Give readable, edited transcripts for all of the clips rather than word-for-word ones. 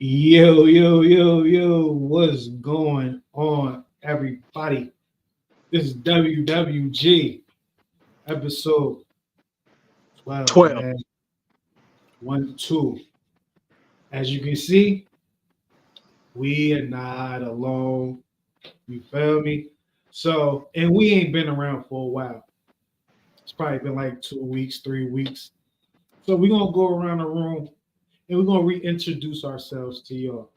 Yo, what's going on, everybody? This is WWG episode 12, 12. man. 1, 2. As you can see, we are not alone. You feel me? So, and we ain't been around for a while. It's probably been like 2 weeks, 3 weeks. So, we're going to go around the room and we're going to reintroduce ourselves to y'all.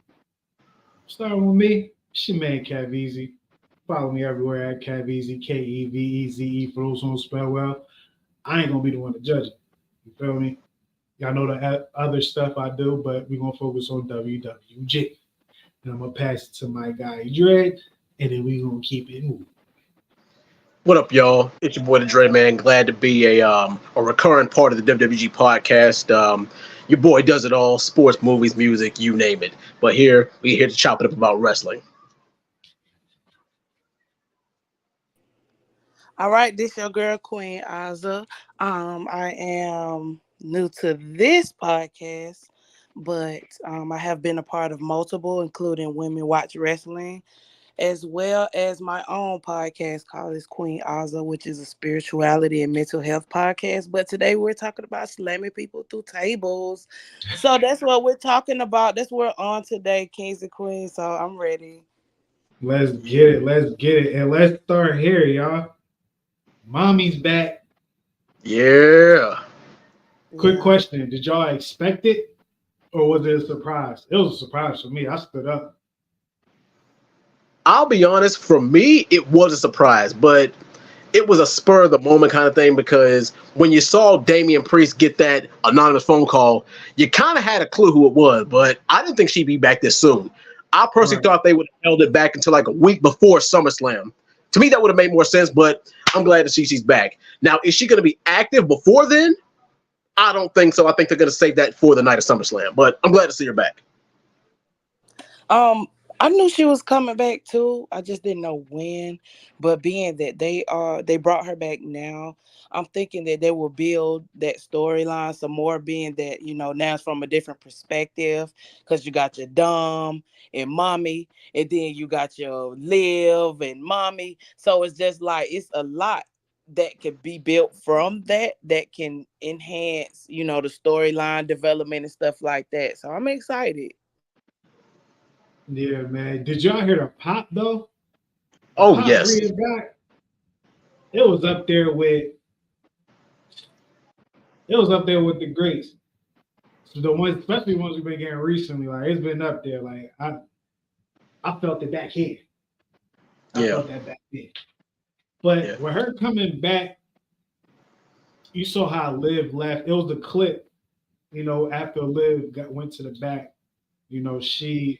Starting with me, it's your man, Caveezy. Follow me everywhere at Caveezy, Keveze. For those who don't spell well, I ain't gonna be the one to judge it. You feel me? Y'all know the other stuff I do, but we're gonna focus on WWG. And I'm gonna pass it to my guy Dread, and then we're gonna keep it moving. What up, y'all? It's your boy the Dread Man. Glad to be a recurring part of the WWG podcast. Your boy does it all: sports, movies, music, you name it. But we're here to chop it up about wrestling. All right, this your girl Queen Aza. I am new to this podcast, but I have been a part of multiple, including Women Watch Wrestling, as well as my own podcast called is Queen Aza, which is a spirituality and mental health podcast. But today we're talking about slamming people through tables. So that's what we're talking about. That's what we're on today, Kings and Queens. So I'm ready. Let's get it. And let's start here, y'all. Mommy's back. Yeah. Quick Yeah. question. Did y'all expect it? Or was it a surprise? It was a surprise for me. I stood up. I'll be honest. For me, it was a surprise, but it was a spur of the moment kind of thing because when you saw Damian Priest get that anonymous phone call, you kind of had a clue who it was, but I didn't think she'd be back this soon. I personally Right. thought they would have held it back until like a week before SummerSlam. To me, that would have made more sense, but I'm glad to see she's back. Now, is she going to be active before then? I don't think so. I think they're going to save that for the night of SummerSlam, but I'm glad to see her back. Um, I knew she was coming back too. I just didn't know when. But being that they brought her back now, I'm thinking that they will build that storyline some more. Being that now it's from a different perspective because you got your Dom and Mommy, and then you got your Liv and Mommy. So it's just like it's a lot that could be built from that can enhance the storyline development and stuff like that. So I'm excited. Yeah, man. Did y'all hear the pop though? The Oh, pop yes. Rhea got, it was up there with it was up there with the greats. So the ones, especially ones we've been getting recently, like it's been up there. Like I felt it back here. I Yeah. felt that back there. Yeah. But with her coming back, you saw how Liv left. It was the clip, after Liv went to the back. She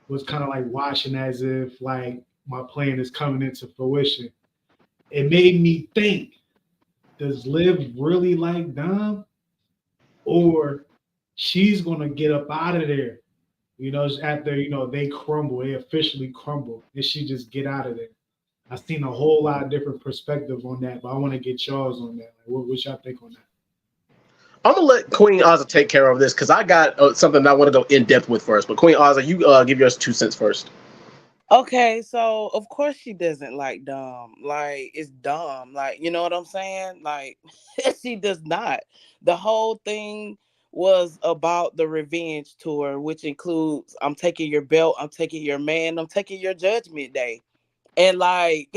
was kind of like watching as if like my plan is coming into fruition. It made me think: does Liv really like Dom, or she's gonna get up out of there? After they crumble, they officially crumble, and she just get out of there. I've seen a whole lot of different perspectives on that, but I want to get y'all's on that. Like, what y'all think on that? I'm going to let Queen Ozza take care of this because I got something that I want to go in depth with first. But Queen Ozza, you give yours 2 cents first. Okay, so of course she doesn't like dumb. Like it's dumb. Like you know what I'm saying? Like she does not. The whole thing was about the revenge tour, which includes I'm taking your belt, I'm taking your man, I'm taking your judgment day. And like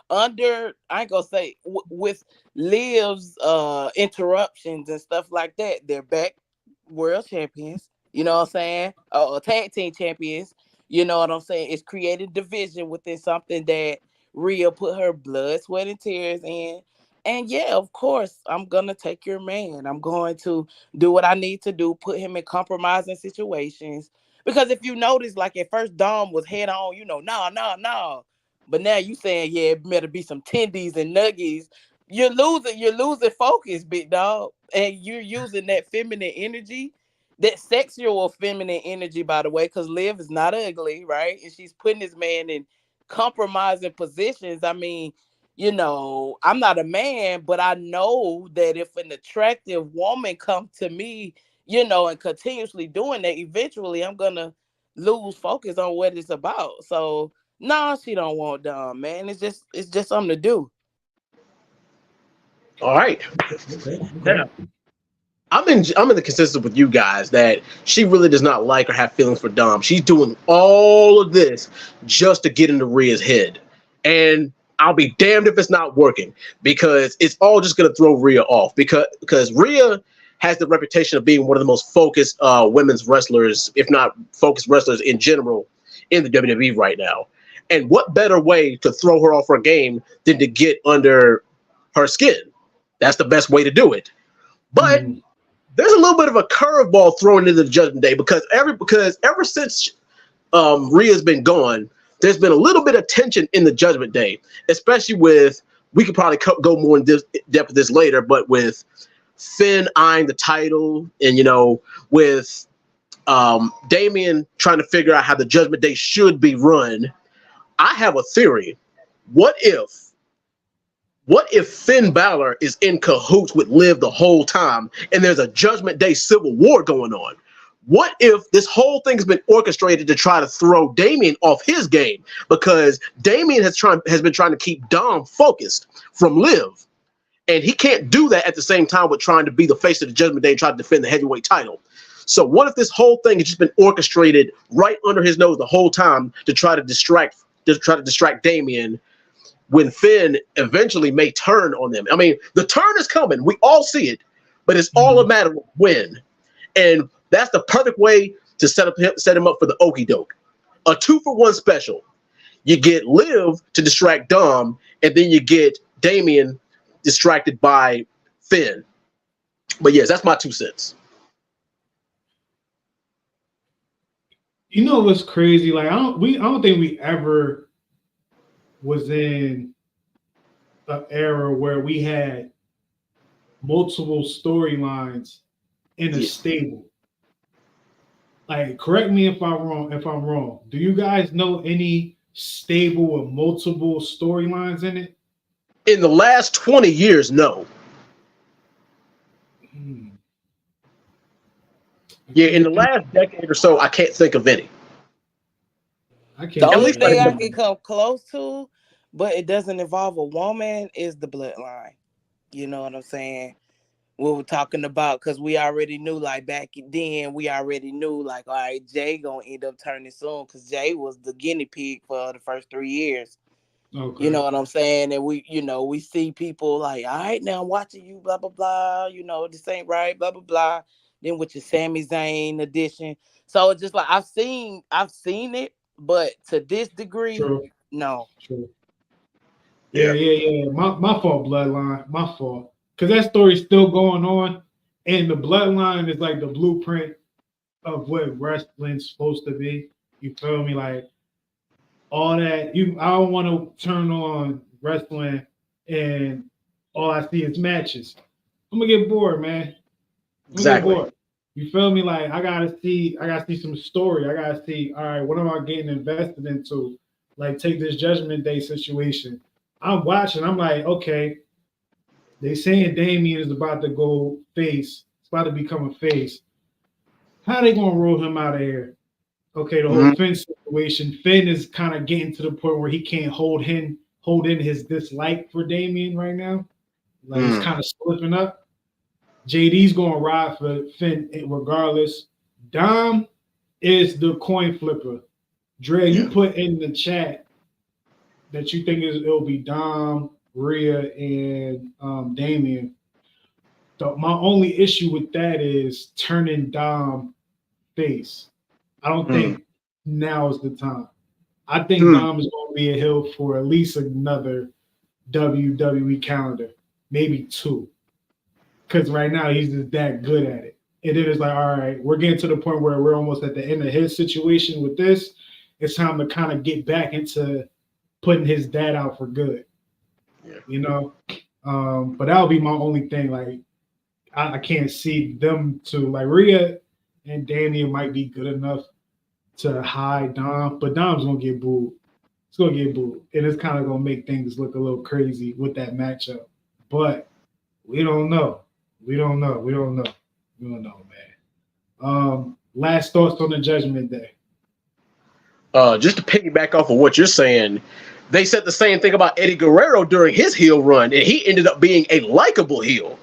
under I ain't gonna say with Liv's interruptions and stuff like that, they're back world champions. You know what I'm saying? Tag team champions. You know what I'm saying? It's created division within something that Rhea put her blood, sweat, and tears in. And yeah, of course, I'm gonna take your man. I'm going to do what I need to do, put him in compromising situations. Because if you notice, like at first Dom was head on, no, no, no. But now you saying, yeah, it better be some tendies and nuggies. You're losing focus, big dog. And you're using that feminine energy, that sexual feminine energy, by the way, because Liv is not ugly, right? And she's putting this man in compromising positions. I mean, I'm not a man, but I know that if an attractive woman comes to me, and continuously doing that, eventually I'm gonna lose focus on what it's about. So no, she don't want Dom, man. It's just something to do. All right. Okay. Now, I'm in the consensus with you guys that she really does not like or have feelings for Dom. She's doing all of this just to get into Rhea's head. And I'll be damned if it's not working, because it's all just gonna throw Rhea off, because Rhea has the reputation of being one of the most focused women's wrestlers, if not focused wrestlers in general, in the WWE right now. And what better way to throw her off her game than to get under her skin? That's the best way to do it. But Mm. there's a little bit of a curveball thrown into the Judgment Day, because ever since Rhea's been gone, there's been a little bit of tension in the Judgment Day, especially with, we could probably go more in depth of this later, but with Finn eyeing the title, and with Damian trying to figure out how the Judgment Day should be run. I have a theory. What if Finn Balor is in cahoots with Liv the whole time, and there's a Judgment Day civil war going on? What if this whole thing has been orchestrated to try to throw Damian off his game, because Damian has been trying to keep Dom focused from Liv, and he can't do that at the same time with trying to be the face of the Judgment Day and try to defend the heavyweight title? So what if this whole thing has just been orchestrated right under his nose the whole time to try to distract Damian, when Finn eventually may turn on them? I mean, the turn is coming. We all see it, but it's all a matter of when. And that's the perfect way to set him up for the okie doke. A 2-for-1 special. You get Liv to distract Dom, and then you get Damian distracted by Finn. But yes, that's my 2 cents. You know what's crazy? Like I don't think we ever was in an era where we had multiple storylines in a stable. Like, correct me if I'm wrong. Do you guys know any stable with multiple storylines in it? In the last 20 years, no. Yeah, in the last decade or so, I can't think of any. The only thing I can come close to, but it doesn't involve a woman, is the Bloodline. You know what I'm saying? We were talking about, because we already knew, like back then, we already knew, like, all right, Jay gonna end up turning soon, because Jay was the guinea pig for the first 3 years. Okay. You know what I'm saying? And we see people like, all right, now I'm watching you, blah, blah, blah, this ain't right, blah, blah, blah. Then with your Sami Zayn edition. So it's just like, I've seen it, but to this degree, no. True. Yeah. My fault, Bloodline. My fault. Because that story's still going on, and the Bloodline is like the blueprint of what wrestling's supposed to be. You feel me? Like, all that, I don't want to turn on wrestling and all I see is matches. I'm gonna get bored, man. Exactly. Get bored. You feel me? Like, I gotta see some story. I gotta see, all right, what am I getting invested into? Like, take this Judgment Day situation. I'm watching, I'm like, okay, they saying Damian is about to go face. It's about to become a face. How they gonna roll him out of here? Okay, the whole Finn situation. Finn is kind of getting to the point where he can't hold in his dislike for Damian right now. Like, he's kind of slipping up. JD's going to ride for Finn regardless. Dom is the coin flipper. Dre, you put in the chat that you think it'll be Dom, Rhea, and Damian. So my only issue with that is turning Dom face. I don't think now is the time. I think Dom is going to be a heel for at least another WWE calendar, maybe 2. Because right now he's just that good at it. And then it's like, all right, we're getting to the point where we're almost at the end of his situation with this. It's time to kind of get back into putting his dad out for good. Yeah. But that would be my only thing. Like, I can't see them to, like, Rhea and Damian might be good enough to hide Dom, but Dom's gonna get booed. It's gonna get booed, and it's kind of gonna make things look a little crazy with that matchup. But we don't know. We don't know, man. Last thoughts on the Judgment Day. Just to piggyback off of what you're saying, they said the same thing about Eddie Guerrero during his heel run, and he ended up being a likable heel.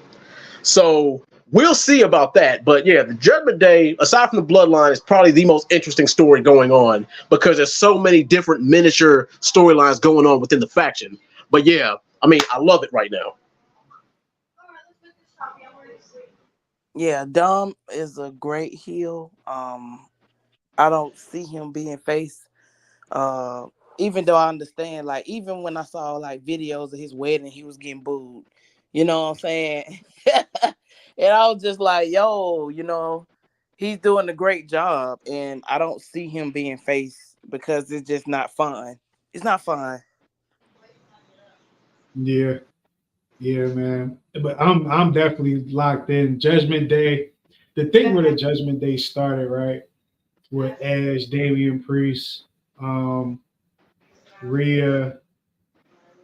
So we'll see about that. But yeah, the Judgment Day, aside from the Bloodline, is probably the most interesting story going on because there's so many different miniature storylines going on within the faction. But yeah, I mean, I love it right now. Yeah, Dom is a great heel. I don't see him being face. Uh, Even though I understand, like even when I saw like videos of his wedding, he was getting booed. You know what I'm saying? And I was just like, yo, he's doing a great job, and I don't see him being face because it's just not fun. It's not fun. Yeah, yeah, man. But I'm definitely locked in. Judgment Day. The thing where the Judgment Day started, right? With Edge, Damian Priest, Rhea,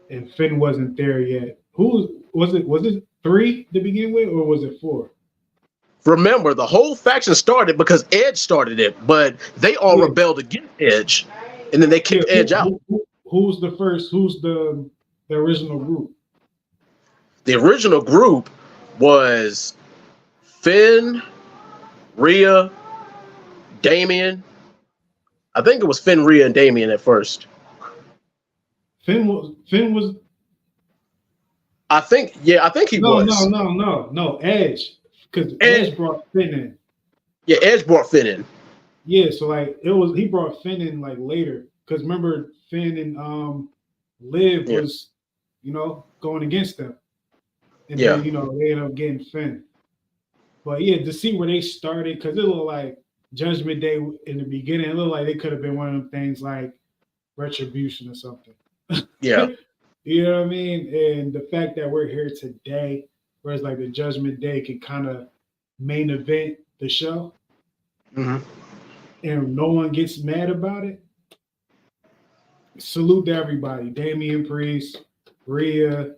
and Finn wasn't there yet. Who was it? Was it 3 to begin with, or was it 4? Remember, the whole faction started because Edge started it, but they all Yeah. rebelled against Edge, and then they kicked Edge out. Who's the first? Who's the original group? The original group was Finn, Rhea, Damian. I think it was Finn, Rhea, and Damian at first. Finn was. I think he was. No. Edge, because Edge brought Finn in. Yeah, Edge brought Finn in. Yeah, so like he brought Finn in like later, because remember Finn and Liv was, going against them, and then they ended up getting Finn. But yeah, to see where they started, because it looked like Judgment Day in the beginning, it looked like they could have been one of them things like Retribution or something. Yeah. You know what I mean? And the fact that we're here today, whereas like the Judgment Day can kind of main event the show, and no one gets mad about it. Salute to everybody. Damian Priest, Rhea,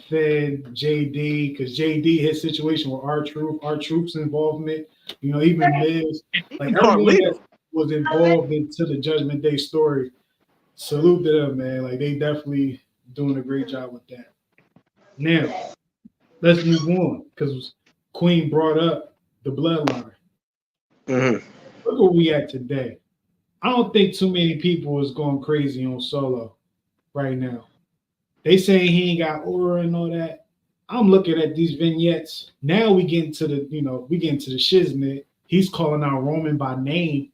Finn, JD, because JD, his situation with our troops involvement, even Miz, like everyone that was involved into the Judgment Day story, salute to them, man. Like they definitely doing a great job with that. Now, let's move on, because Queen brought up the Bloodline. Look where we at today. I don't think too many people is going crazy on Solo right now. They saying he ain't got aura and all that. I'm looking at these vignettes. Now we get into the, we get into the shiznit. He's calling out Roman by name.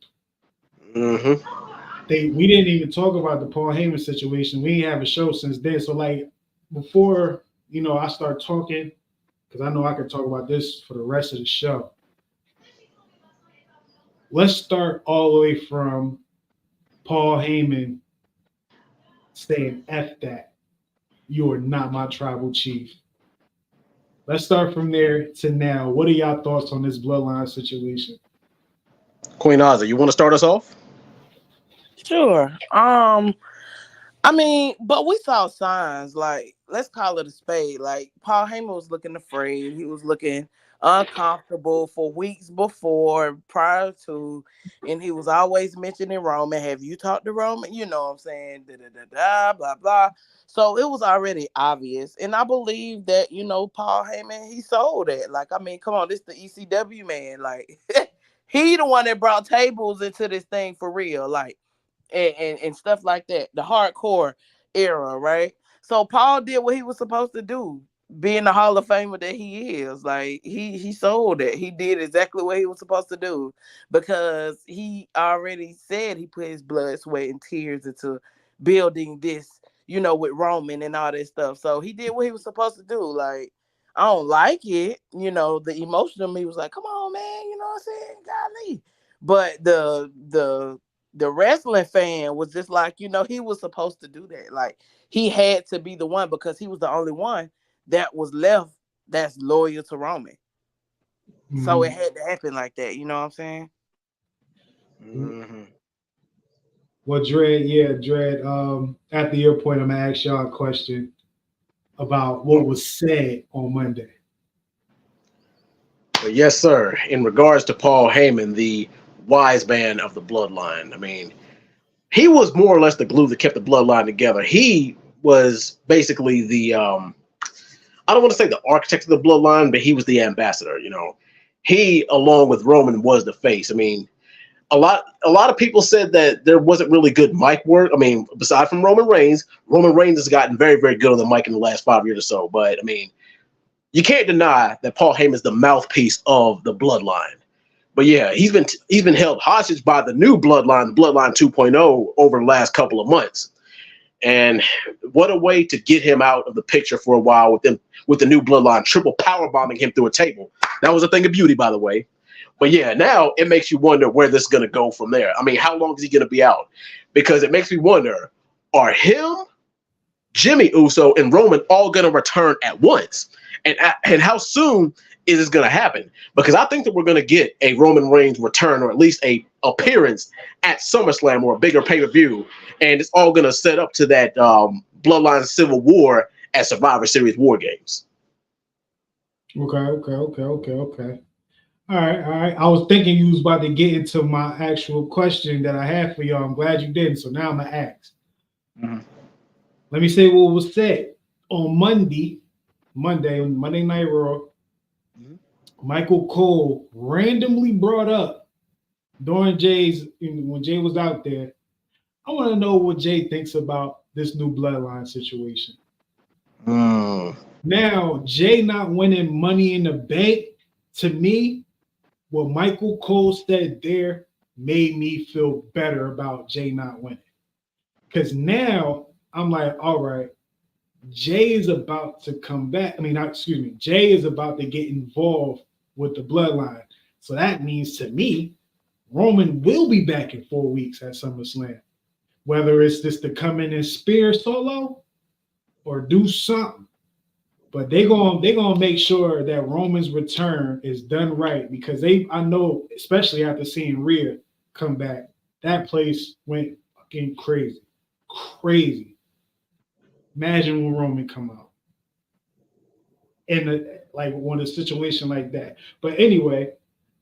We didn't even talk about the Paul Heyman situation. We ain't have a show since then. So like before, I start talking, because I know I can talk about this for the rest of the show. Let's start all the way from Paul Heyman saying, F that. You are not my tribal chief. Let's start from there to now. What are y'all thoughts on this Bloodline situation? Queen Ozzy, you want to start us off? Sure. I mean, but we saw signs, like, let's call it a spade. Like, Paul Heyman was looking afraid. He was looking uncomfortable for weeks prior to, and he was always mentioning Roman. Have you talked to Roman? You know what I'm saying? Blah, blah. So it was already obvious. And I believe that, Paul Heyman, he sold it. Like, I mean, come on, this the ECW man. Like, he the one that brought tables into this thing for real. Like, and stuff like that, the hardcore era, right? So Paul did what he was supposed to do, being the Hall of Famer that he is. Like he sold it. He did exactly what he was supposed to do, because he already said he put his blood, sweat, and tears into building this, with Roman and all this stuff. So he did what he was supposed to do. Like, I don't like it, the emotion of me was like, come on, man, you know what I'm saying? Golly. But the wrestling fan was just like, he was supposed to do that. Like, he had to be the one, because he was the only one that was left that's loyal to Roman. So it had to happen like that. You know what I'm saying? Well, Dread, after your point, I'm going to ask y'all a question about what was said on Monday. But yes, sir. In regards to Paul Heyman, the wise man of the bloodline, I mean, he was more or less the glue that kept the bloodline together. He was basically the I don't want to say the architect of the bloodline, but he was the ambassador. He, along with Roman, was the face. I mean, a lot of people said that there wasn't really good mic work. I mean, aside from Roman Reigns has gotten very, very good on the mic in the last 5 years or so. But I mean, you can't deny that Paul Heyman is the mouthpiece of the bloodline. But yeah, he's been held hostage by the new bloodline, Bloodline 2.0, over the last couple of months. And what a way to get him out of the picture for a while with the new bloodline triple power bombing him through a table. That was a thing of beauty, by the way. But yeah, now it makes you wonder where this is going to go from there. I mean, how long is he going to be out? Because it makes me wonder, are him, Jimmy Uso, and Roman all going to return at once? And how soon is this going to happen? Because I think that we're going to get a Roman Reigns return, or at least a appearance at SummerSlam or a bigger pay-per-view. And it's all going to set up to that Bloodline Civil War at Survivor Series War Games. Okay. All right. I was thinking you was about to get into my actual question that I had for y'all. I'm glad you didn't. So now I'm going to ask. Mm-hmm. Let me say what was said. On Monday Night Raw, mm-hmm. Michael Cole randomly brought up during when Jay was out there, I want to know what Jay thinks about this new bloodline situation. Now, Jay not winning Money in the Bank, to me, what Michael Cole said there made me feel better about Jay not winning. Because now I'm like, all right, Jay is about to come back. Jay is about to get involved with the bloodline. So that means to me, Roman will be back in 4 weeks at SummerSlam. Whether it's just to come in and spear Solo or do something. But they're gonna make sure that Roman's return is done right, because I know, especially after seeing Rhea come back, that place went fucking crazy. Crazy. Imagine when Roman come out in a situation like that. But anyway,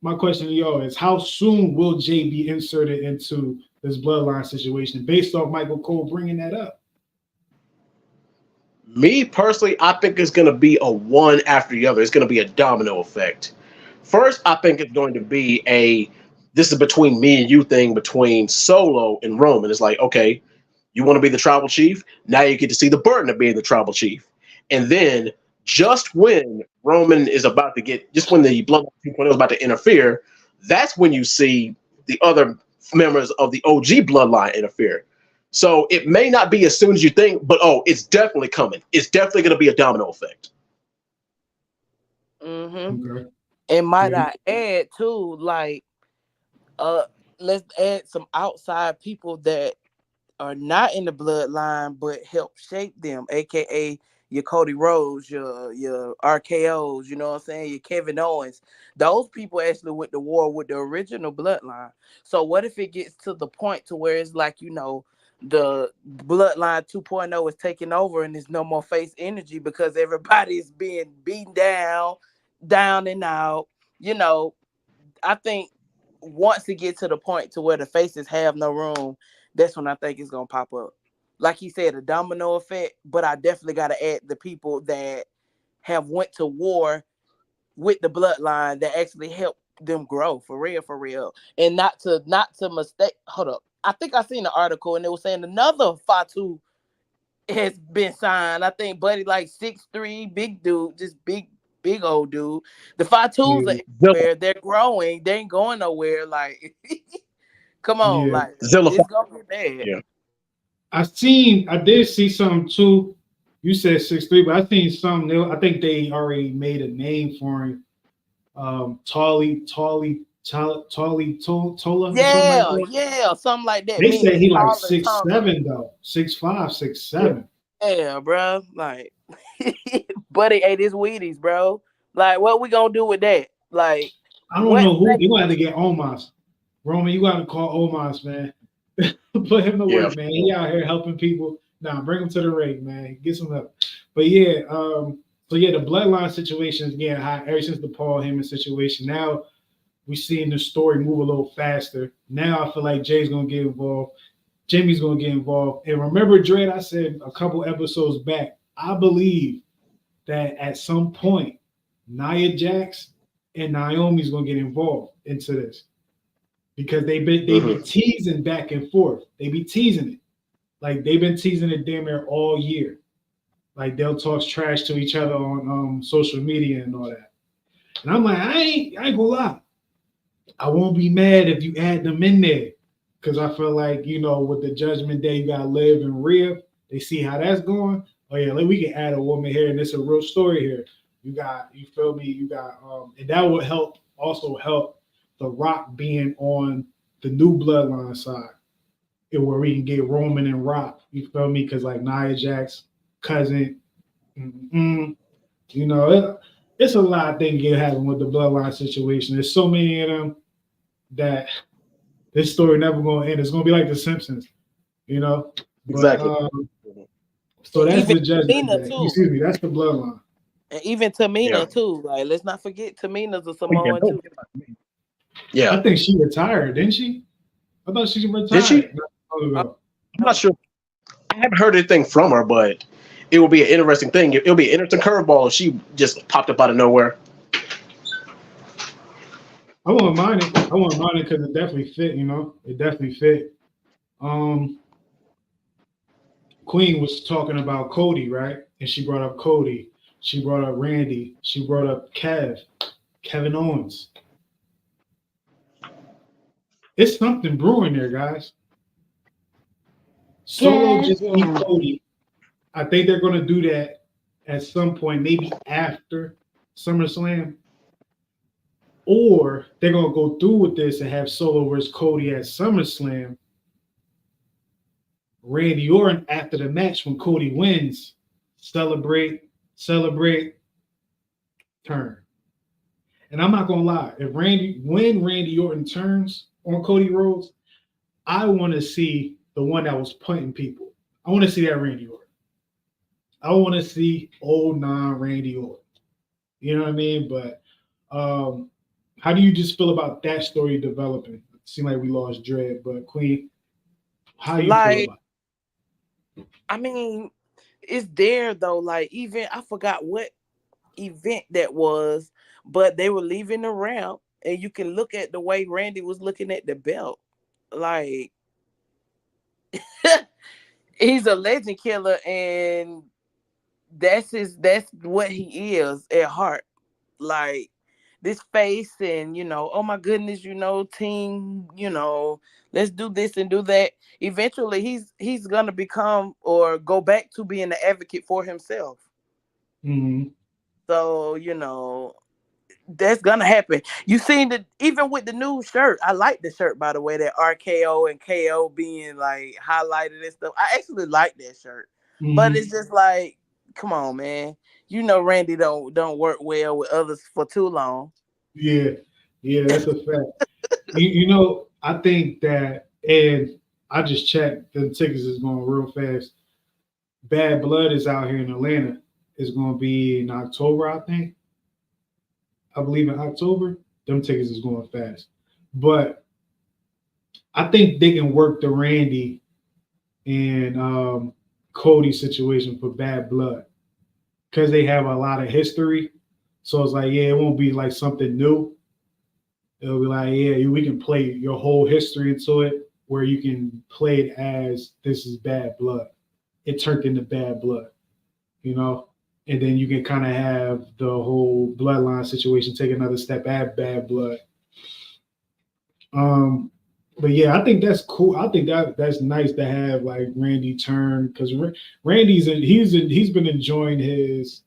my question to y'all is, how soon will Jay be inserted into this bloodline situation based off Michael Cole bringing that up? Me personally, I think it's going to be a one after the other. It's going to be a domino effect. First, I think it's going to be this is between me and you thing between Solo and Roman. It's like, okay, you want to be the tribal chief? Now you get to see the burden of being the tribal chief. And then just when Roman is about to just when the Bloodline 2.0 is about to interfere, that's when you see the other members of the OG Bloodline interfere. So it may not be as soon as you think, but it's definitely coming. It's definitely going to be a domino effect. Mm-hmm. Okay. And might I add too, let's add some outside people that are not in the bloodline but help shape them, aka your Cody Rhodes, your RKOs, you know what I'm saying, your Kevin Owens. Those people actually went to war with the original bloodline. So what if it gets to the point to where it's like, the bloodline 2.0 is taking over and there's no more face energy because everybody is being beaten down and out. I think once it gets to the point to where the faces have no room, that's when I think it's gonna pop up. Like he said, a domino effect, but I definitely gotta add the people that have went to war with the bloodline that actually helped them grow for real. And not to mistake. Hold up. I think I seen an article and it was saying another Fatu has been signed. I think Buddy 6'3", big dude, just big old dude. The Fatus are everywhere. They're growing. They ain't going nowhere. Come on, it's gonna be bad. Yeah. I did see something too. You said 6'3", but I seen something. I think they already made a name for him. Tola. Yeah, something like that. They said he 6'7" though, 6'5", 6'7". Yeah, bro. Buddy ate his Wheaties, bro. What we gonna do with that? I don't know who. You gonna have to get Omos. Roman, you gotta call Omos, man. Put him to work, man. He out here helping people. Nah, bring him to the ring, man. Get some help. But yeah, So yeah, the bloodline situation is getting hot ever since the Paul Heyman situation. Now we're seeing the story move a little faster. Now I feel like Jay's gonna get involved, Jimmy's gonna get involved. And remember, Dredd, I said a couple episodes back, I believe that at some point, Nia Jax and Naomi's gonna get involved into this because they be teasing back and forth. They be teasing it. Like they've been teasing it damn near all year. Like they'll talk trash to each other on social media and all that. And I'm like, I ain't gonna lie. I won't be mad if you add them in there. Cause I feel like, with the Judgment Day, you gotta live and Rhea. They see how that's going. Oh yeah, we can add a woman here, and it's a real story here. You feel me? And that would also help The Rock being on the new Bloodline side, where we can get Roman and Rock. You feel me? Because like Nia Jax, cousin, it's a lot of things that happen with the Bloodline situation. There's so many of them that this story never gonna end. It's gonna be like The Simpsons, Exactly. So that's even the Judgment Day. too. Excuse me, that's the Bloodline. And even Tamina too. Like, let's not forget Tamina's a Samoan too. Yeah, I think she retired, didn't she? I thought she retired. Did she? I'm not sure. I haven't heard anything from her, but it will be an interesting thing. It'll be an interesting curveball if she just popped up out of nowhere. I wouldn't mind it. Because it definitely fit, It definitely fit. Queen was talking about Cody, right? And she brought up Cody. She brought up Randy. She brought up Kevin Owens. It's something brewing there, guys. Solo just beat Cody. I think they're going to do that at some point, maybe after SummerSlam. Or they're going to go through with this and have Solo versus Cody at SummerSlam. Randy Orton after the match when Cody wins, celebrate, turn. And I'm not gonna lie, when Randy Orton turns on Cody Rhodes, I want to see the one that was punting people. I want to see that Randy Orton. I want to see old Randy Orton. You know what I mean? But how do you just feel about that story developing? It seemed like we lost Dredd, but Queen, how you feel about it? I mean, it's there though. Like, even I forgot what event that was, but they were leaving the ramp, and you can look at the way Randy was looking at the belt. Like, he's a legend killer, and that's what he is at heart. Like, this face, and oh my goodness, team, let's do this and do that. Eventually he's gonna become or go back to being the advocate for himself. Mm-hmm. So that's gonna happen. You seen that even with the new shirt. I like the shirt, by the way, that RKO and KO being like highlighted and stuff. I actually like that shirt. Mm-hmm. But it's just like, come on, man. Randy don't work well with others for too long. Yeah, that's a fact. I think that, and I just checked, the tickets is going real fast. Bad Blood is out here in Atlanta. It's going to be in October, I think. I believe in October. Them tickets is going fast. But I think they can work the Randy and Cody situation for Bad Blood because they have a lot of history. So it's like, it won't be like something new. It'll be like, we can play your whole history into it, where you can play it as this is Bad Blood. It turned into Bad Blood, and then you can kind of have the whole Bloodline situation take another step at Bad Blood. But yeah, I think that's cool. I think that's nice to have like Randy turn, because Randy's he's been enjoying his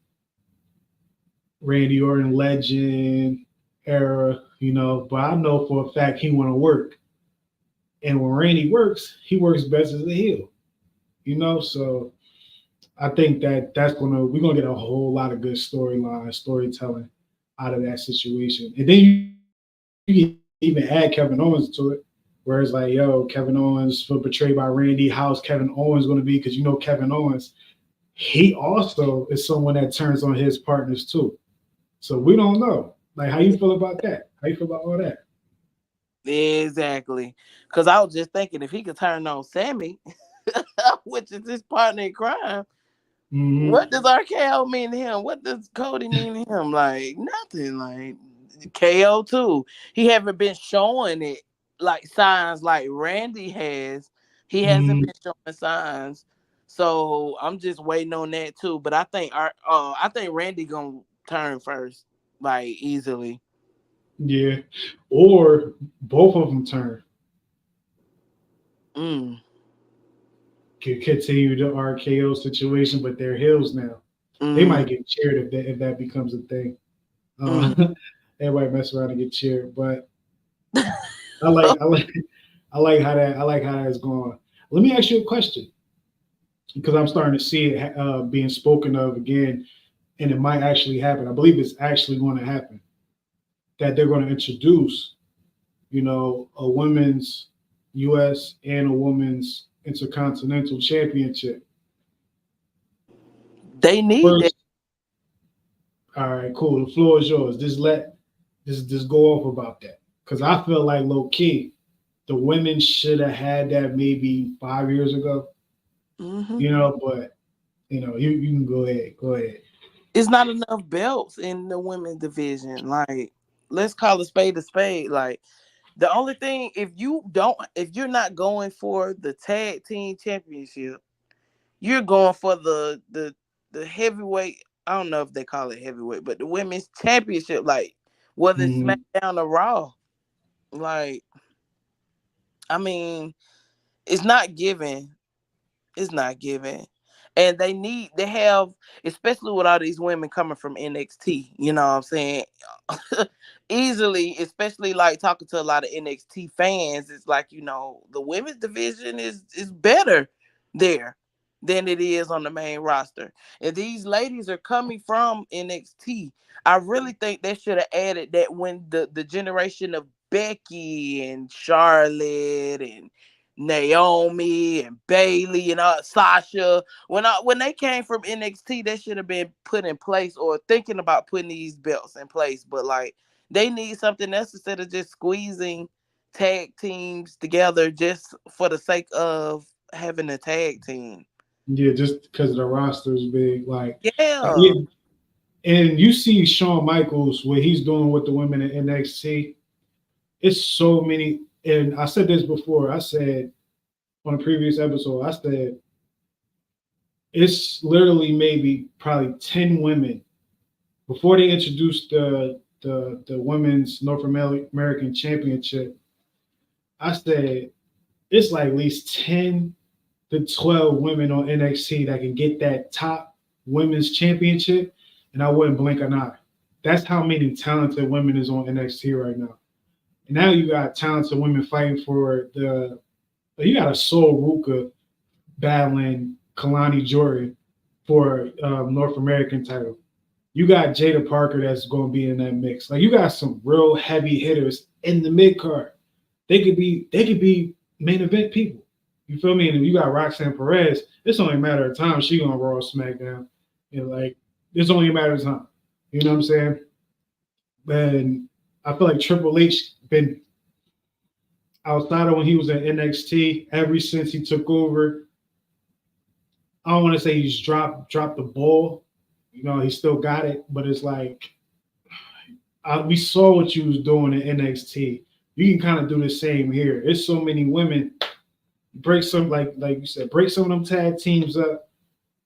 Randy Orton legend era, but I know for a fact he want to work. And when Randy works, he works best as a heel, so I think we're going to get a whole lot of good storytelling out of that situation. And then you can even add Kevin Owens to it, where it's like, Kevin Owens portrayed by Randy. How's Kevin Owens going to be? Because Kevin Owens, he also is someone that turns on his partners too. So we don't know. Like, how you feel about that? How you feel about all that? Exactly. Because I was just thinking if he could turn on Sammy, which is his partner in crime, Mm-hmm. what does RKO mean to him? What does Cody mean to him? Like nothing. Like KO too. He haven't been showing it like signs like Randy has. He hasn't Mm-hmm. been showing signs. So I'm just waiting on that too. But I think Randy gonna turn first, like easily. Yeah. Or both of them turn. Mm, Could continue the RKO situation, but they're heels now. They mm, might get cheered if that becomes a thing. mm. Everybody mess around and get cheered, but I like I like I like how that's going. Let me ask you a question because I'm starting to see it being spoken of again, and it might actually happen. I believe it's actually going to happen that they're going to introduce, a women's U.S. and a women's intercontinental championship. They need that. First, all right, cool. The floor is yours. Just go off about that because I feel like low key the women should have had that maybe 5 years ago. Hmm. But you can go ahead. Go ahead. It's not enough belts in the women's division. Like, let's call a spade a spade. Like, the only thing if you're not going for the tag team championship, you're going for the heavyweight. I don't know if they call it heavyweight, but the women's championship, like whether it's Mhm. SmackDown or Raw. Like, I mean, it's not given. It's not given. And they have, especially with all these women coming from NXT, you know what I'm saying? Easily, especially like talking to a lot of NXT fans, it's like, the women's division is better there than it is on the main roster. And these ladies are coming from NXT. I really think they should have added that when the generation of Becky and Charlotte and Naomi and Bailey and Sasha. When they came from NXT, they should have been put in place or thinking about putting these belts in place. But like they need something else instead of just squeezing tag teams together just for the sake of having a tag team. Yeah, just because the roster is big, Yeah. and you see Shawn Michaels what he's doing with the women in NXT. It's so many, and I said this before. I said on a previous episode, I said it's literally maybe probably 10 women before they introduced the women's North American Championship. I said it's like at least 10 to 12 women on NXT that can get that top women's championship, and I wouldn't blink an eye. That's how many talented women is on NXT right now. And now you got talented women fighting for you got a Sol Ruka battling Kalani Jordan for North American title. You got Jada Parker that's going to be in that mix. Like you got some real heavy hitters in the mid card. They could be main event people. You feel me? And you got Roxanne Perez. It's only a matter of time she gonna Raw SmackDown. Like it's only a matter of time. You know what I'm saying? And I feel like Triple H been outside of when he was at NXT ever since he took over. I don't want to say he's dropped the ball. He still got it, but it's like we saw what you was doing in NXT. You can kind of do the same here. There's so many women. Break some like you said, break some of them tag teams up.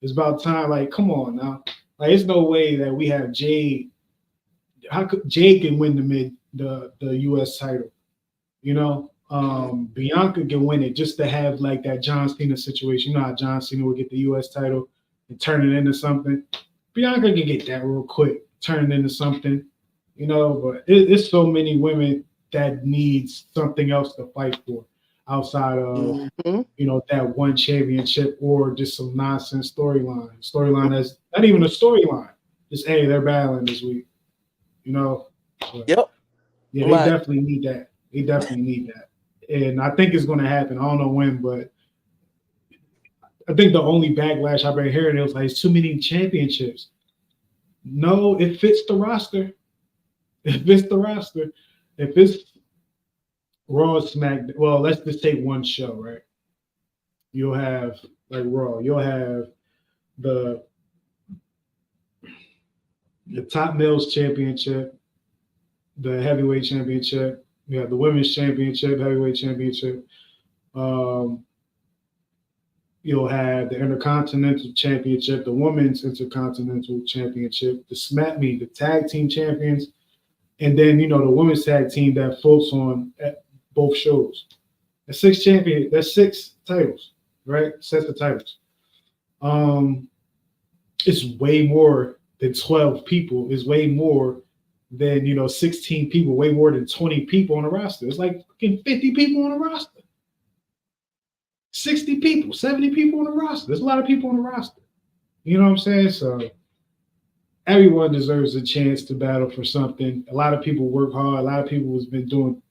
It's about time. Like, come on now. Like, there's no way that we have Jade. How could Jade can win the US title? Bianca can win it just to have like that John Cena situation. You know how John Cena would get the US title and turn it into something. Bianca can get that real quick, turn it into something. But it's so many women that needs something else to fight for outside of Mm-hmm. that one championship or just some nonsense storyline that's not even a storyline. Just hey, they're battling this week. But, Yep. yeah, they Like, definitely need that. They definitely need that, and I think it's going to happen. I don't know when, but I think the only backlash I've been hearing, it was like, it's too many championships. No, it fits the roster. It fits the roster. If it's Raw, Smack, well, let's just take one show, right? You'll have, like Raw, you'll have the top males championship, the heavyweight championship, you have the women's championship, heavyweight championship. You'll have the Intercontinental Championship, the Women's Intercontinental Championship, the tag team champions, and then the women's tag team that floats on at both shows. That's six titles, right? Sets of titles. It's way more than 12 people. It's way more than 16 people, way more than 20 people on the roster. It's like fucking 50 people on the roster. 60 people, 70 people on the roster. There's a lot of people on the roster. You know what I'm saying? So everyone deserves a chance to battle for something. A lot of people work hard. A lot of people has been doing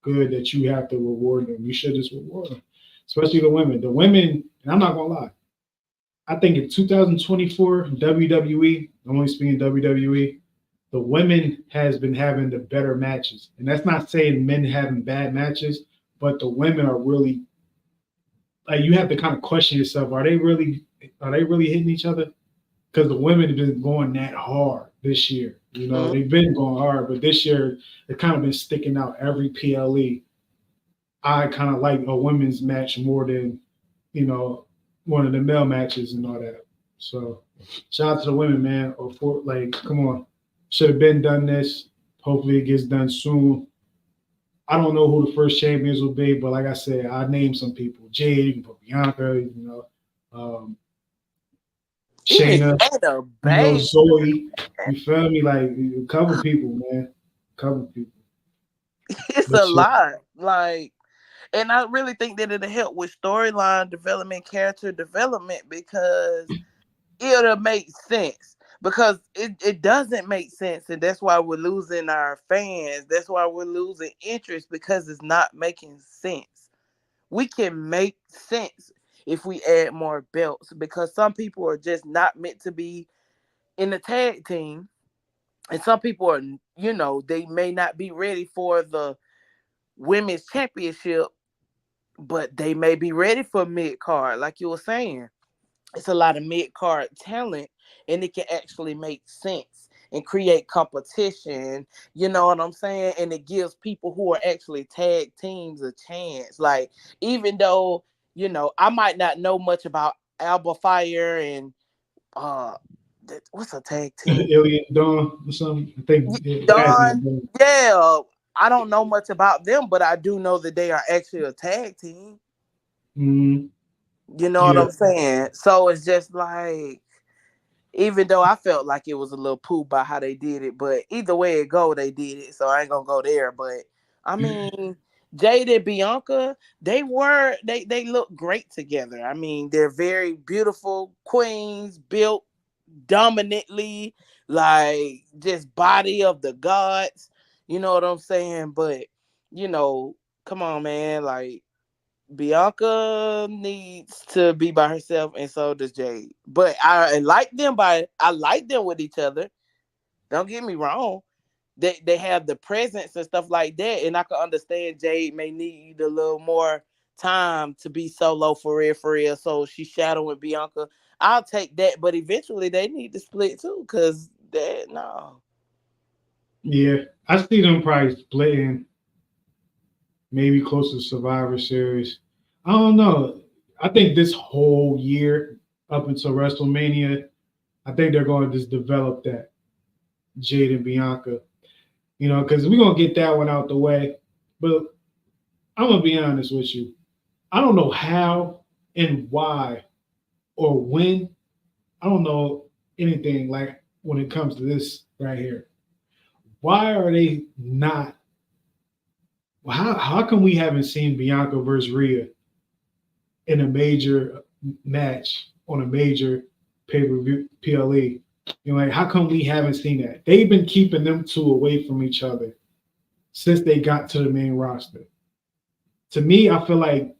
good that you have to reward them. You should just reward them, especially the women. The women, and I'm not going to lie, I think in 2024, WWE, I'm only speaking WWE, the women has been having the better matches. And that's not saying men having bad matches, but the women are really, like, you have to kind of question yourself. Are they really hitting each other? Because the women have been going that hard this year. They've been going hard, but this year they've kind of been sticking out every PLE. I kind of like a women's match more than, one of the male matches and all that. So shout out to the women, man. Come on. Should have been done this. Hopefully it gets done soon. I don't know who the first champions will be, but like I said, I named some people. Jade, you can put Bianca, Shayna, Zoe. You feel me? Like a couple people, man. Couple people. It's a lot. And I really think that it'll help with storyline development, character development, because it'll make sense. Because it doesn't make sense, and that's why we're losing our fans. That's why we're losing interest, because it's not making sense. We can make sense if we add more belts, because some people are just not meant to be in the tag team, and some people are, they may not be ready for the women's championship, but they may be ready for mid-card, like you were saying. It's a lot of mid-card talent, and it can actually make sense and create competition, you know what I'm saying? And it gives people who are actually tag teams a chance. Like, even though, I might not know much about Alba Fire and what's a tag team? Alien Dawn or something. I think Dawn. Yeah, I don't know much about them, but I do know that they are actually a tag team. Mm-hmm. You know what I'm saying? So it's just like, even though I felt like it was a little poo by how they did it, but either way it go, they did it. So I ain't gonna go there. But I mean, Jade and Bianca, they look great together. I mean, they're very beautiful queens, built dominantly, like just body of the gods. You know what I'm saying? But come on, man, like, Bianca needs to be by herself, and so does Jade. But I like them with each other. Don't get me wrong. They have the presence and stuff like that, and I can understand Jade may need a little more time to be solo for real. So she's shadowing Bianca. I'll take that, but eventually they need to split too, because no. Yeah, I see them probably splitting. Maybe close to Survivor Series. I don't know. I think this whole year up until WrestleMania, I think they're going to just develop that Jade and Bianca, because we're going to get that one out the way. But I'm going to be honest with you. I don't know how and why or when. I don't know anything like when it comes to this right here. Why are they not? How come we haven't seen Bianca versus Rhea in a major match on a major pay-per-view PLE? How come we haven't seen that? They've been keeping them two away from each other since they got to the main roster. To me, I feel like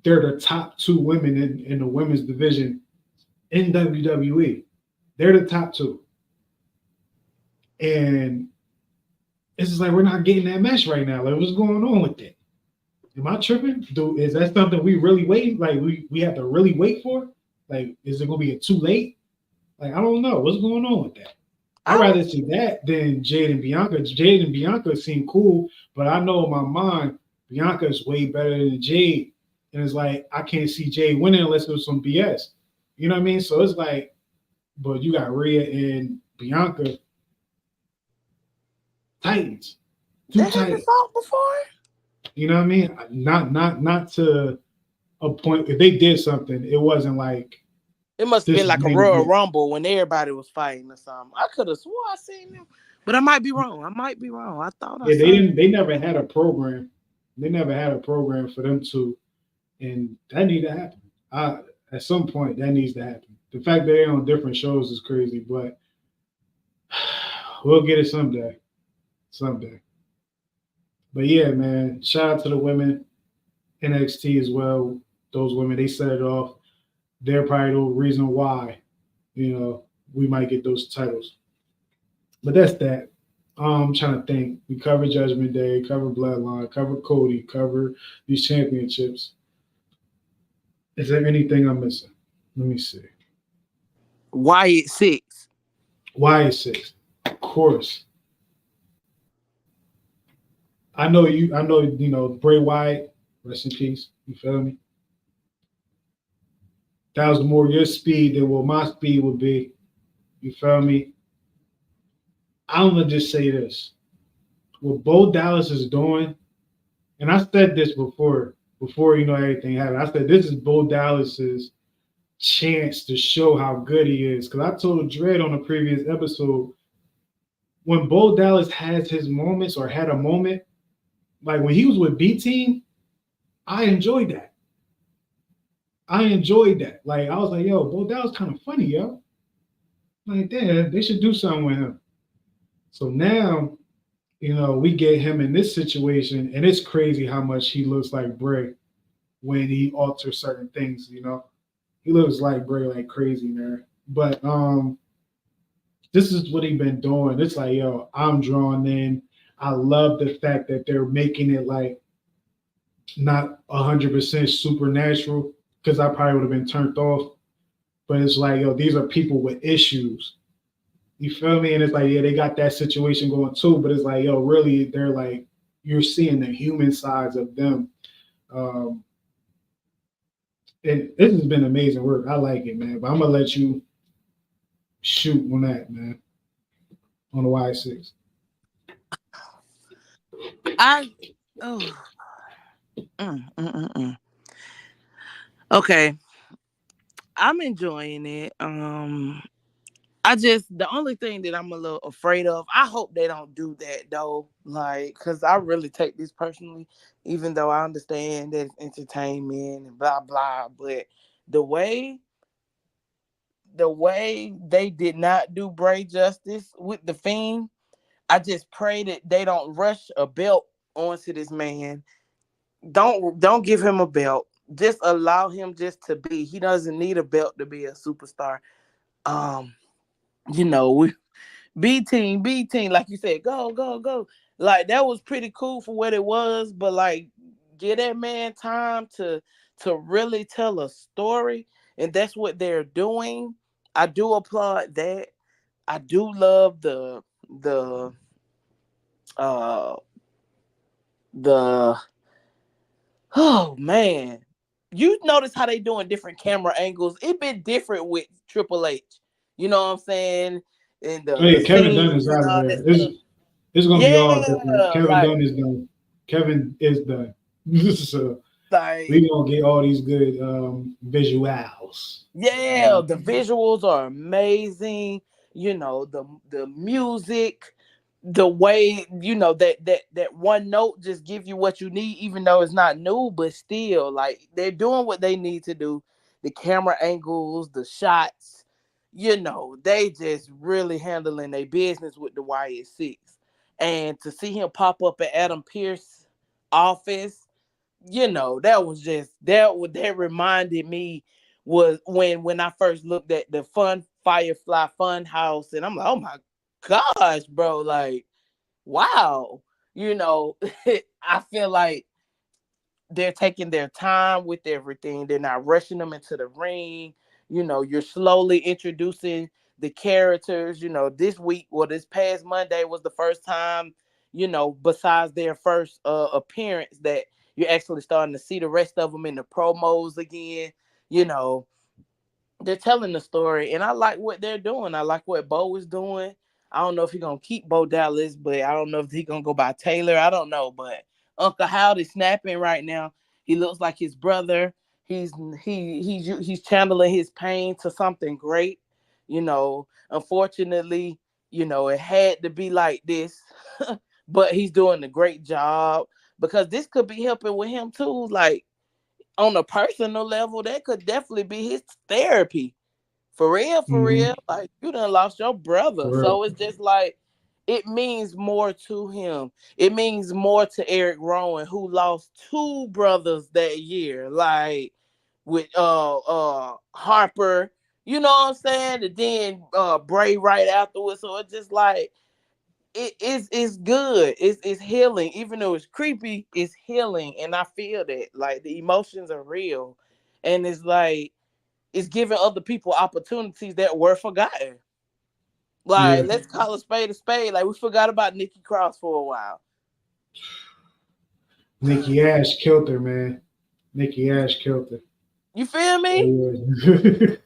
they're the top two women in the women's division in WWE. They're the top two. And it's just like we're not getting that match right now. Like, what's going on with that? Am I tripping? Is that something we really wait? Like we have to really wait for? Like, is it gonna be too late? Like, I don't know. What's going on with that? I'd rather see that than Jade and Bianca. Jade and Bianca seem cool, but I know in my mind, Bianca is way better than Jade. And it's like, I can't see Jade winning unless it was some BS. You know what I mean? So it's like, but you got Rhea and Bianca, Titans. Two Titans. Before? You know what I mean? Not to a point. If they did something, it wasn't like, it must have been like a Royal Rumble when everybody was fighting or something. I could have swore I seen them, but I might be wrong. I thought I saw didn't. They never had a program. They never had a program for them to, and that need to happen. At some point, that needs to happen. The fact that they're on different shows is crazy, but we'll get it someday. Someday. But yeah, man, shout out to the women, NXT as well. Those women, they set it off. They're probably the reason why, we might get those titles. But that's that. I'm trying to think. We covered Judgment Day, covered Bloodline, covered Cody, covered these championships. Is there anything I'm missing? Let me see. Wyatt Sicks6. Wyatt Sicks6, of course. I know Bray Wyatt, rest in peace. You feel me? That was more your speed than what my speed would be. You feel me? I'm gonna just say this. What Bo Dallas is doing, and I said this before everything happened. I said this is Bo Dallas's chance to show how good he is. Because I told Dredd on a previous episode, when Bo Dallas has his moments or had a moment, like when he was with B Team, I enjoyed that. Like, I was like, yo, Bo Dallas kind of funny, yo. Like, damn, they should do something with him. So now, we get him in this situation, and it's crazy how much he looks like Bray when he alters certain things, He looks like Bray like crazy, man. But this is what he's been doing. It's like, yo, I'm drawn in. I love the fact that they're making it like not 100% supernatural, because I probably would have been turned off. But it's like, yo, these are people with issues. You feel me? And it's like, yeah, they got that situation going too. But it's like, yo, really, they're like, you're seeing the human sides of them. And this has been amazing work. I like it, man. But I'm going to let you shoot on that, man. On the Y6. Okay. I'm enjoying it. The only thing that I'm a little afraid of, I hope they don't do that though. Like, cause I really take this personally, even though I understand that it's entertainment and blah, blah. But the way they did not do Bray justice with the Fiend, I just pray that they don't rush a belt onto this man. Don't give him a belt. Just allow him just to be. He doesn't need a belt to be a superstar. B team, like you said, go. Like, that was pretty cool for what it was, but like, give that man time to really tell a story, and that's what they're doing. I do applaud that. I do love the oh man. You notice how they doing different camera angles. It been different with Triple H. You know what I'm saying? And Kevin Dunn is out of there. It's gonna be all different. Dunn is done. Kevin is done. So like, we gonna get all these good visuals. Yeah, the visuals are amazing. The music, the way, that one note just give you what you need, even though it's not new, but still, like, they're doing what they need to do. The camera angles, the shots, they just really handling their business with the Wyatt Sicks. And to see him pop up at Adam Pearce's office, you know, that was just that reminded me was when I first looked at the Firefly Fun House, and I'm like, oh my gosh, bro, like, wow, you know, I feel like they're taking their time with everything. They're not rushing them into the ring. You know, you're slowly introducing the characters. You know, this week or this past Monday was the first time, you know, besides their first appearance, that you're actually starting to see the rest of them in the promos again. You know, they're telling the story, and I like what they're doing. I like what Bo is doing. I don't know if he's gonna keep Bo Dallas, but I don't know if he's gonna go by Taylor. I don't know, but Uncle Howdy's snapping right now. He looks like his brother. He's channeling his pain to something great. You know, unfortunately, you know, it had to be like this, but he's doing a great job because this could be helping with him too. Like on a personal level, that could definitely be his therapy. For Mhm. real. Like you done lost your brother. For real. So it's just like it means more to him. It means more to Eric Rowan, who lost two brothers that year. Like with Harper, you know what I'm saying? And then Bray right afterwards. So it's just like it's good. It's healing. Even though it's creepy, it's healing. And I feel that. Like the emotions are real. And it's like it's giving other people opportunities that were forgotten. Like, Yeah. let's call a spade a spade. Like, we forgot about Nikki Cross for a while. Nikki Ash killed her, man. Nikki Ash killed her. You feel me? Yeah.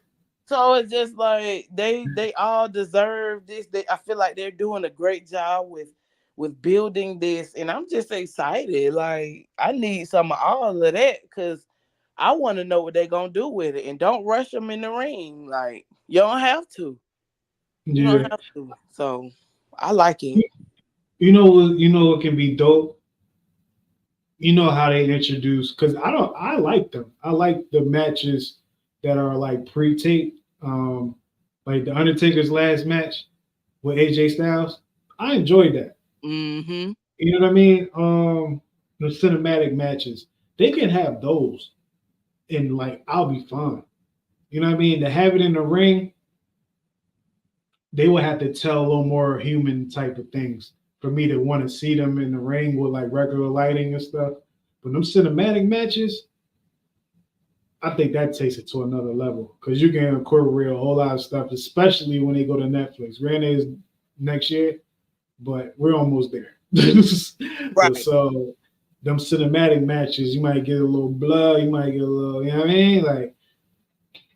So it's just like they all deserve this. I feel like they're doing a great job with building this, and I'm just excited. Like, I need some of all of that because I want to know what they're gonna do with it. And don't rush them in the ring. Like, you don't have to. You don't Yeah. have to. So I like it. You know what can be dope? You know how they introduce, because I like them. I like the matches that are like pre-taped. Like the Undertaker's last match with AJ Styles. I enjoyed that. Mm-hmm. You know what I mean? The cinematic matches. They can have those and like I'll be fine. You know what I mean? To have it in the ring, they would have to tell a little more human type of things for me to want to see them in the ring with like regular lighting and stuff. But them cinematic matches, I think that takes it to another level because you can incorporate a whole lot of stuff, especially when they go to Netflix. Granted, it's next year, but we're almost there. Right. So them cinematic matches, you might get a little blood, you might get a little, you know what I mean? Like,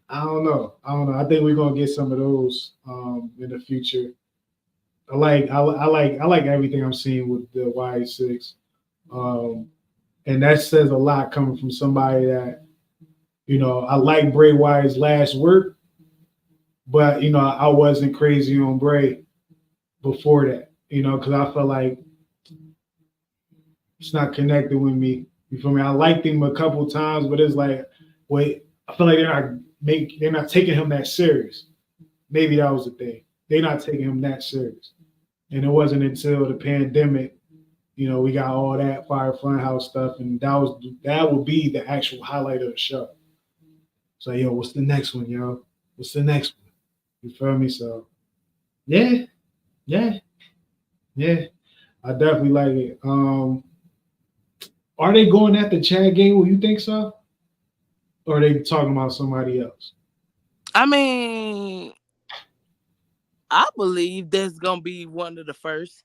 I don't know. I don't know. I think we're gonna get some of those in the future. I like everything I'm seeing with the Wyatt 6, and that says a lot coming from somebody that I like Bray Wyatt's last work, but I wasn't crazy on Bray before that. Because I felt like it's not connected with me. You feel me? I liked him a couple times, but it's like, wait, I feel like they're not taking him that serious. Maybe that was the thing. They're not taking him that serious. And it wasn't until the pandemic, we got all that Fire Funhouse stuff, and that would be the actual highlight of the show. So, yo, what's the next one, yo? What's the next one? You feel me? So, yeah, yeah, yeah. I definitely like it. Are they going after Chad Gable? You think so? Or are they talking about somebody else? I mean, I believe that's gonna be one of the first.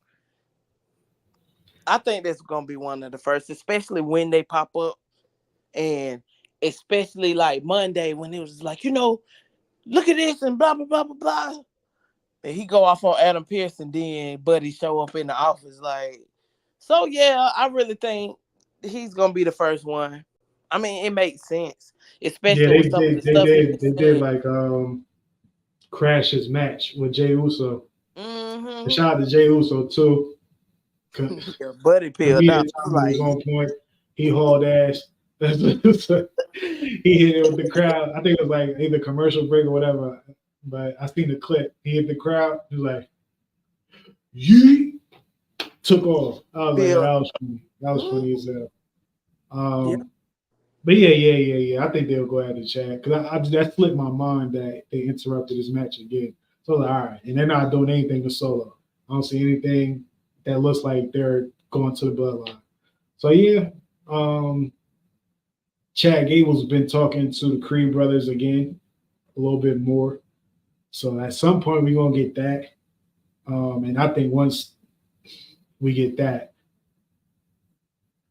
I think that's gonna be one of the first, especially when they pop up, and especially like Monday when it was like, look at this and blah blah blah blah blah, and he go off on Adam Pearce, and then Buddy show up in the office like, so yeah, I really think he's gonna be the first one. I mean, it makes sense, Yeah, especially with some of the stuff he was they did saying. like crash his match with Jay Uso. And Mm-hmm. shout out to Jay Uso too. Yeah, Buddy For peeled me, out. the I was timing was like, on point. He hauled ass. He hit it with the crowd. I think it was like either commercial break or whatever. But I seen the clip. He hit the crowd. He was like, "Yeet!" Took off. I was like, oh, Bill. that was funny. That was funny as hell. Yeah. But yeah. I think they'll go ahead and chat because I that slipped my mind that they interrupted this match again. So I was like, all right, and they're not doing anything to Solo. I don't see anything that looks like they're going to the bloodline. So yeah, Chad Gable's been talking to the Creed brothers again a little bit more. So at some point we're gonna get that. And I think once we get that,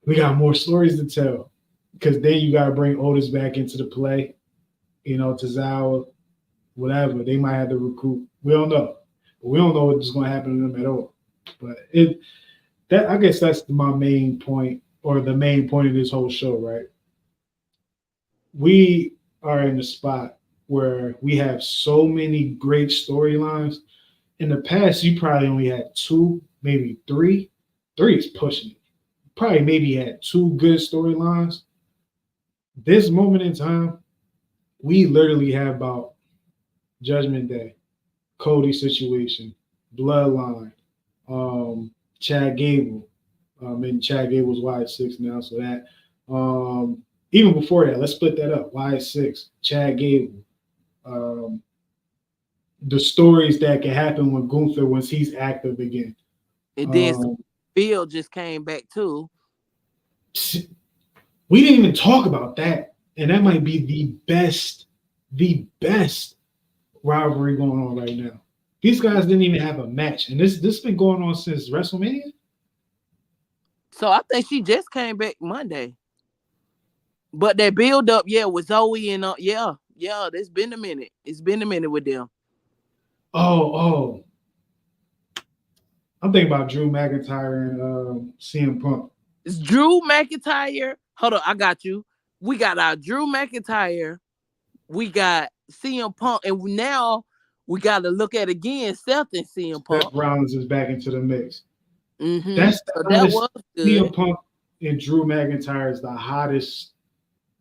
we got more stories to tell. Because then you gotta bring Otis back into the play, Tozawa, whatever. They might have to recruit. We don't know. But we don't know what's gonna happen to them at all. But I guess that's my main point, or the main point of this whole show, right? We are in a spot where we have so many great storylines. In the past, you probably only had two, maybe three. Three is pushing it. Probably maybe had two good storylines. This moment in time, we literally have about Judgment Day, Cody situation, Bloodline, Chad Gable, and Chad Gable's Wyatt Sicks now. So that even before that, let's split that up. Wyatt Sicks, Chad Gable, the stories that can happen with Gunther once he's active again. And then Bill just came back too. We didn't even talk about that, and that might be the best rivalry going on right now. These guys didn't even have a match, and this been going on since WrestleMania. So I think she just came back Monday. But that build up, with Zoe and it's been a minute. It's been a minute with them. Oh. I'm thinking about Drew McIntyre and CM Punk. It's Drew McIntyre. Hold on, I got you. We got our Drew McIntyre. We got CM Punk, and now we got to look at again Seth and CM Punk. Seth Rollins is back into the mix. Mm-hmm. That was good. CM Punk and Drew McIntyre is the hottest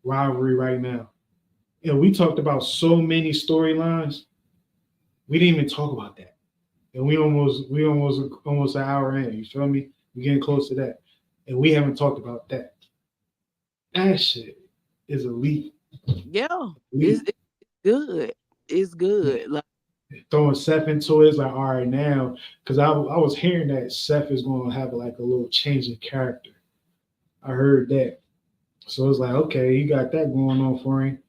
rivalry right now. And we talked about so many storylines. We didn't even talk about that. And we almost an hour in. You feel me? We're getting close to that. And we haven't talked about that. That shit is elite. Yeah. Elite. It's good. It's good. Like throwing Seth into it is like, all right, now, because I was hearing that Seth is going to have like a little change in character. I heard that. So it's like, okay, you got that going on for him.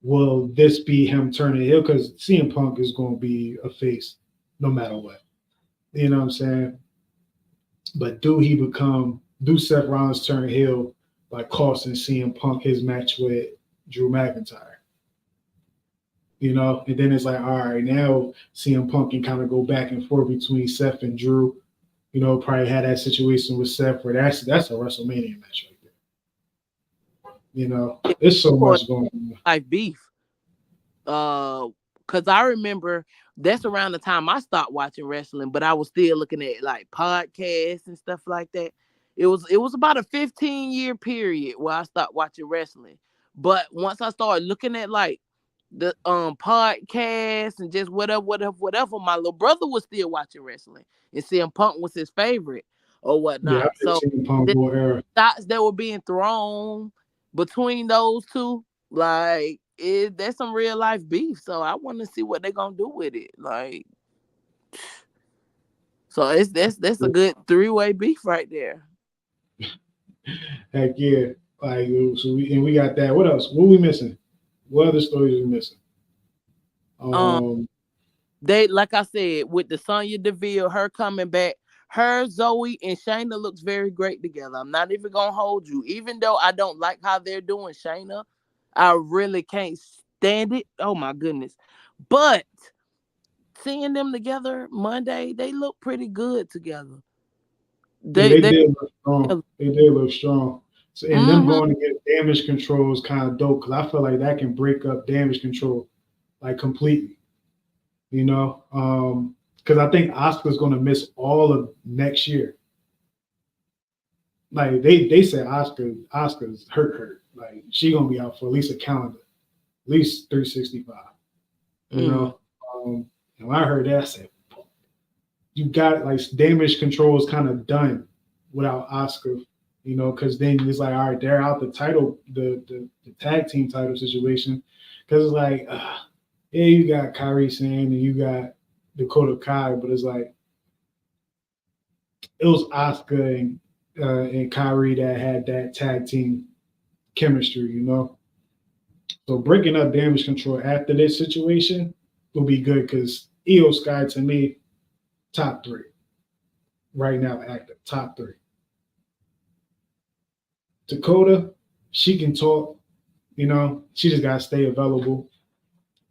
Will this be him turning heel? Because CM Punk is going to be a face no matter what. You know what I'm saying? But do Seth Rollins turn heel by costing CM Punk his match with Drew McIntyre? And then it's like, all right, now CM Punk can kind of go back and forth between Seth and Drew. Probably had that situation with Seth where that's a WrestleMania match right there. There's so much going on. Like beef. Because I remember that's around the time I stopped watching wrestling, but I was still looking at like podcasts and stuff like that. It was about a 15-year period where I stopped watching wrestling. But once I started looking at like the podcast and just whatever, my little brother was still watching wrestling, and CM Punk was his favorite or whatnot. Yeah, so the shots that were being thrown between those two, like that's some real life beef. So I want to see what they're gonna do with it. Like, so that's a good 3-way beef right there. Heck yeah! Like, so we got that. What else? What are we missing? What other stories are we missing? They, like I said, with the Sonya Deville, her coming back, her, Zoe, and Shayna looks very great together. I'm not even gonna hold you. Even though I don't like how they're doing Shayna, I really can't stand it. Oh my goodness. But seeing them together Monday, they look pretty good together. They did look strong. They did look strong. So, and them going to get damage control is kind of dope because I feel like that can break up damage control like completely. Because I think Asuka's going to miss all of next year. Like they said, Asuka's hurt. Like she gonna be out for at least a calendar, at least 365. And when I heard that, I said, you got like damage control is kind of done without Asuka you know, because then it's like, all right, they're out the title, the tag team title situation, because it's like, yeah, you got Kairi Sane and you got Dakota Kai, but it's like it was Asuka and Kairi that had that tag team chemistry, you know. So breaking up Damage Control after this situation will be good because Io Sky to me top 3 right now, active top 3. Dakota, she can talk, you know, she just gotta stay available.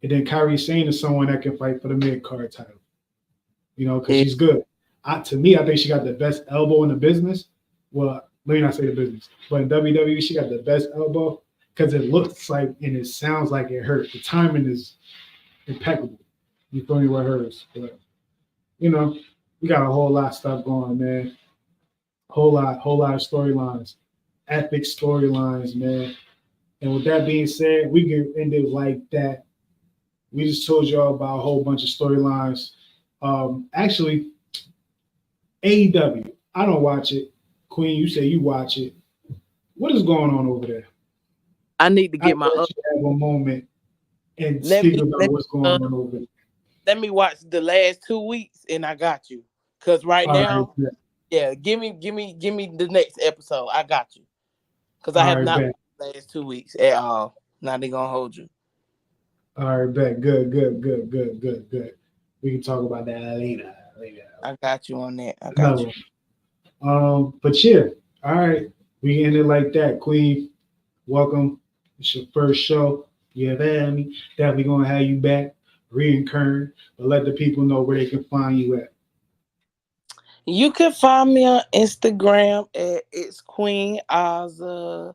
And then Kairi Sane is someone that can fight for the mid card title, you know, because she's good. To me, I think she got the best elbow in the business. Well, let me not say the business, but in WWE, she got the best elbow because it looks like and it sounds like it hurt. The timing is impeccable. You feel me with hers, but you know, we got a whole lot of stuff going, man. Whole lot of storylines, epic storylines, man. And with that being said, we can end it like that. We just told y'all about a whole bunch of storylines. Actually, AEW. I don't watch it. Queen, you say you watch it. What is going on over there? I need to get my let you have a moment and speak about what's going on over there. Let me watch the last 2 weeks and I got you. Cause right now, right, yeah, give me the next episode. I got you. Cause I have not watched the last 2 weeks at all. Not even gonna hold you. All right, bet. Good. We can talk about that later. I got you on that. I got you. But yeah, all right. We can end it like that. Queen, welcome. It's your first show. You have had me. Definitely gonna have you back, reoccurring, but let the people know where they can find you at. You can find me on Instagram at It's Queen Ozza.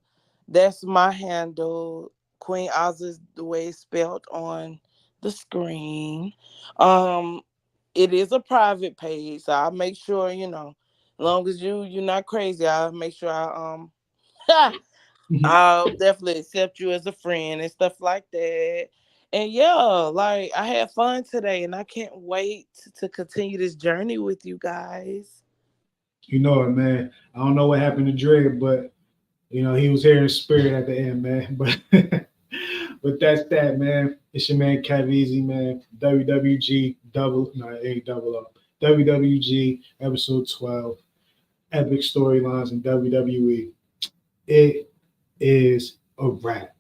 That's my handle. Queen Ozza is the way it's spelled on the screen. It is a private page, so I'll make sure, you know, as long as you're not crazy, I'll make sure I'll definitely accept you as a friend and stuff like that. And yeah, like I had fun today and I can't wait to continue this journey with you guys. You know it, man. I don't know what happened to Dre, but you know, he was here in spirit at the end, man. But but that's that, man. It's your man Kev Easy, man. WWG it ain't double up. WWG episode 12. Epic storylines in WWE. It is a wrap.